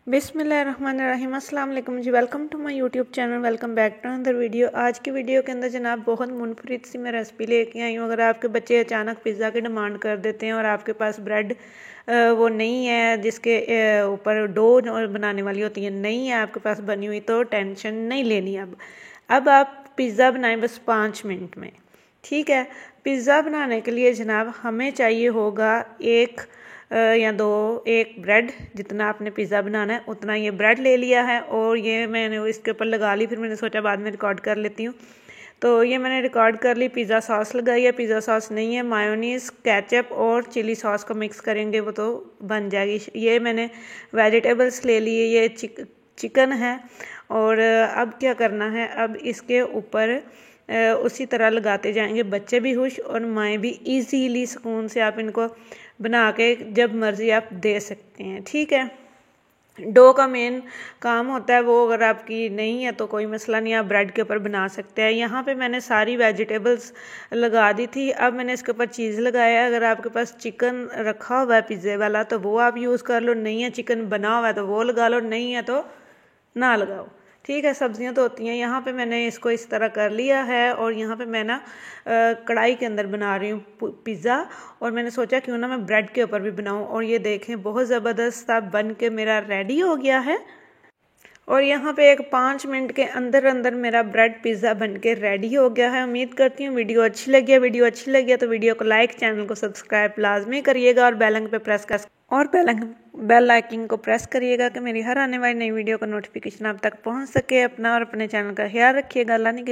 बिस्मिल्लाहिर्रहमानिर्रहीम। अस्सलाम वालेकुम जी। Welcome to my YouTube channel. Welcome back to another video. आज की वीडियो के अंदर जनाब बहुत मुनफरिद सी मैं रेसिपी लेके आई हूँ। अगर आपके बच्चे अचानक पिज़्ज़ा की डिमांड कर देते हैं और आपके पास ब्रेड वो नहीं है जिसके ऊपर डो बनाने वाली होती है, नहीं है आपके पास बनी हुई, तो टेंशन नहीं लेनी। अब आप पिज़्ज़ा बनाएं बस 5 मिनट में। ठीक है। पिज़्ज़ा बनाने के लिए जनाब हमें चाहिए होगा या दो, एक ब्रेड, जितना आपने पिज़्ज़ा बनाना है उतना ये ब्रेड ले लिया है और ये मैंने इसके ऊपर लगा ली। फिर मैंने सोचा बाद में रिकॉर्ड कर लेती हूँ, तो ये मैंने रिकॉर्ड कर ली। पिज़्ज़ा सॉस लगाई है, पिज़्ज़ा सॉस नहीं है, मायोनीज़, केचप और चिली सॉस को मिक्स करेंगे वो तो बन जाएगी। ये मैंने वेजिटेबल्स ले लिए, ये चिकन है। और अब क्या करना है, अब इसके ऊपर उसी तरह लगाते जाएंगे। बच्चे भी खुश और माएँ भी इजीली सुकून से आप इनको बना के जब मर्ज़ी आप दे सकते हैं। ठीक है। डो का मेन काम होता है वो, अगर आपकी नहीं है तो कोई मसला नहीं, आप ब्रेड के ऊपर बना सकते हैं। यहाँ पे मैंने सारी वेजिटेबल्स लगा दी थी। अब मैंने इसके ऊपर चीज़ लगाया है। अगर आपके पास चिकन रखा हुआ है पिज़्ज़े वाला तो वो आप यूज़ कर लो, नहीं है चिकन बना हुआ है तो वो लगा लो, नहीं है तो ना लगाओ। ठीक है। सब्जियां तो होती हैं। यहाँ पे मैंने इसको इस तरह कर लिया है और यहाँ पे मैं ना कढ़ाई के अंदर बना रही हूँ पिज़्ज़ा, और मैंने सोचा क्यों ना मैं ब्रेड के ऊपर भी बनाऊँ। और ये देखें बहुत ज़बरदस्त सा बन के मेरा रेडी हो गया है। और यहाँ पे एक 5 मिनट के अंदर अंदर मेरा ब्रेड पिज़्ज़ा बन के रेडी हो गया है। उम्मीद करती हूँ वीडियो अच्छी लगी है। वीडियो अच्छी लगी है तो वीडियो को लाइक, चैनल को सब्सक्राइब लाजमी करिएगा और बेल आइकन को प्रेस करिएगा कि मेरी हर आने वाली नई वीडियो का नोटिफिकेशन आप तक पहुँच सके। अपना और अपने चैनल का ख्याल रखिएगा। अल्लाह ने